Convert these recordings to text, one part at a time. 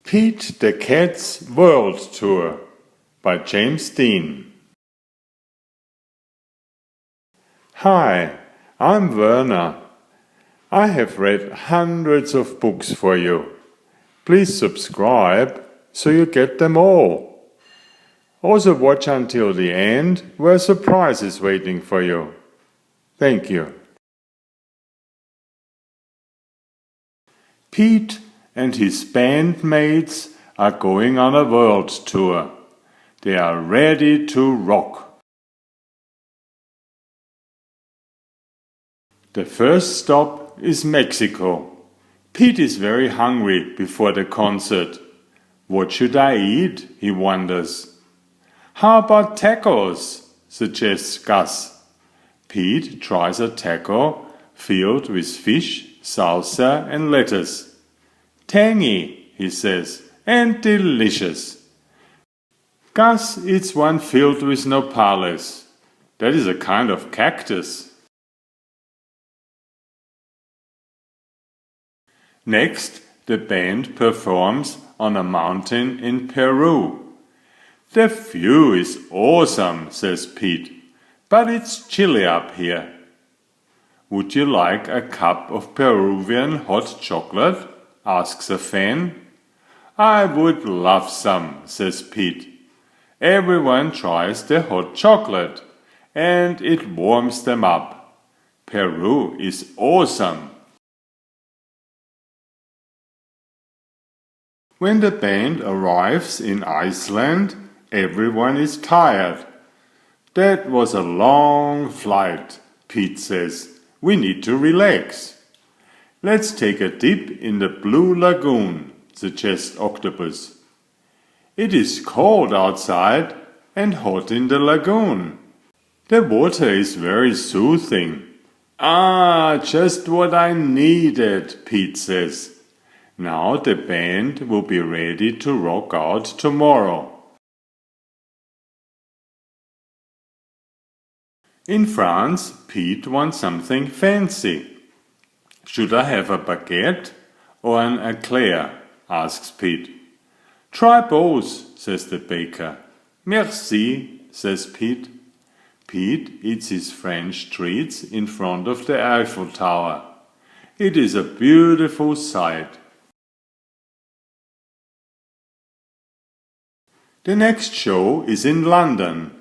Pete the Cat's World Tour by James Dean. Hi, I'm Werner. I have read hundreds of books for you. Please subscribe so you get them all. Also watch until the end where a surprise is waiting for you. Thank you. Pete and his bandmates are going on a world tour. They are ready to rock. The first stop is Mexico. Pete is very hungry before the concert. What should I eat? He wonders. How about tacos? Suggests Gus. Pete tries a taco filled with fish, salsa and lettuce. Tangy, he says, and delicious. Gus eats one filled with nopales. That is a kind of cactus. Next, the band performs on a mountain in Peru. The view is awesome, says Pete, but it's chilly up here. Would you like a cup of Peruvian hot chocolate? Asks a fan. I would love some, says Pete. Everyone tries the hot chocolate, and it warms them up. Peru is awesome. When the band arrives in Iceland, everyone is tired. That was a long flight, Pete says. We need to relax. Let's take a dip in the Blue Lagoon, suggests Octopus. It is cold outside and hot in the lagoon. The water is very soothing. Ah, just what I needed, Pete says. Now the band will be ready to rock out tomorrow. In France, Pete wants something fancy. Should I have a baguette or an eclair? Asks Pete. Try both, says the baker. Merci, says Pete. Pete eats his French treats in front of the Eiffel Tower. It is a beautiful sight. The next show is in London.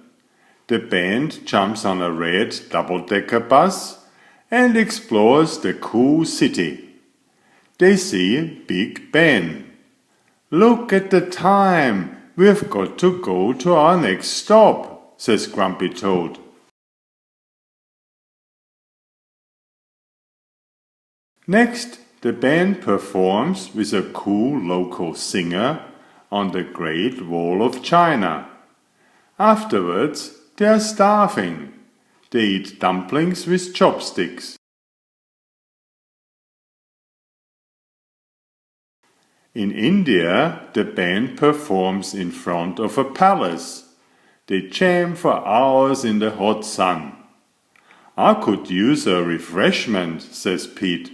The band jumps on a red double-decker bus and explores the cool city. They see Big Ben. Look at the time! We've got to go to our next stop, says Grumpy Toad. Next, the band performs with a cool local singer on the Great Wall of China. Afterwards, they are starving. They eat dumplings with chopsticks. In India, the band performs in front of a palace. They jam for hours in the hot sun. I could use a refreshment, says Pete.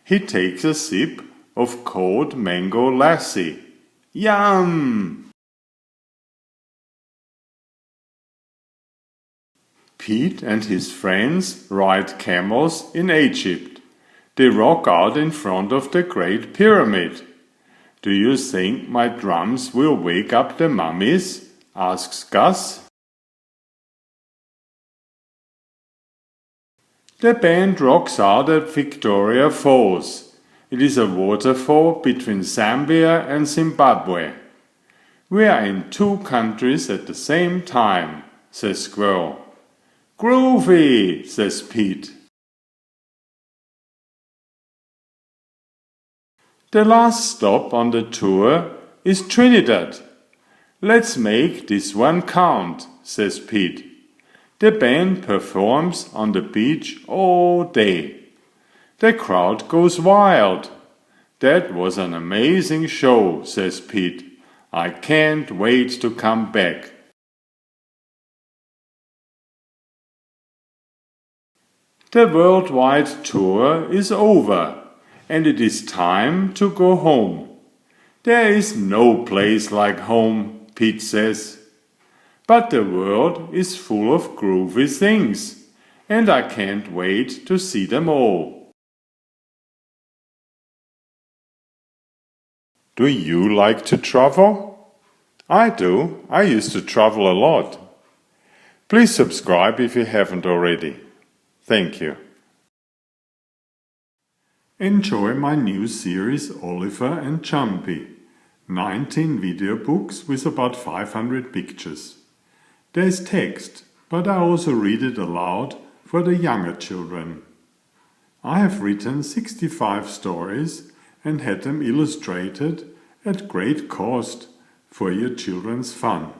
He takes a sip of cold mango lassi. Yum! Pete and his friends ride camels in Egypt. They rock out in front of the Great Pyramid. Do you think my drums will wake up the mummies? Asks Gus. The band rocks out at Victoria Falls. It is a waterfall between Zambia and Zimbabwe. We are in two countries at the same time, says Squirrel. Groovy, says Pete. The last stop on the tour is Trinidad. Let's make this one count, says Pete. The band performs on the beach all day. The crowd goes wild. That was an amazing show, says Pete. I can't wait to come back. The worldwide tour is over, and it is time to go home. There is no place like home, Pete says. But the world is full of groovy things, and I can't wait to see them all. Do you like to travel? I do. I used to travel a lot. Please subscribe if you haven't already. Thank you. Enjoy my new series Oliver and Jumpy. 19 video books with about 500 pictures. There's text, but I also read it aloud for the younger children. I have written 65 stories and had them illustrated at great cost for your children's fun.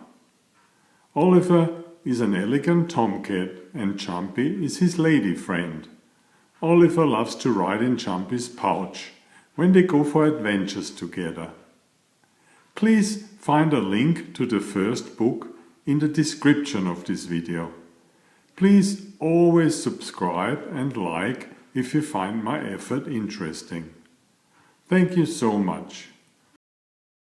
Oliver is an elegant tomcat and Jumpy is his lady friend. Oliver loves to ride in Jumpy's pouch when they go for adventures together. Please find a link to the first book in the description of this video. Please always subscribe and like if you find my effort interesting. Thank you so much.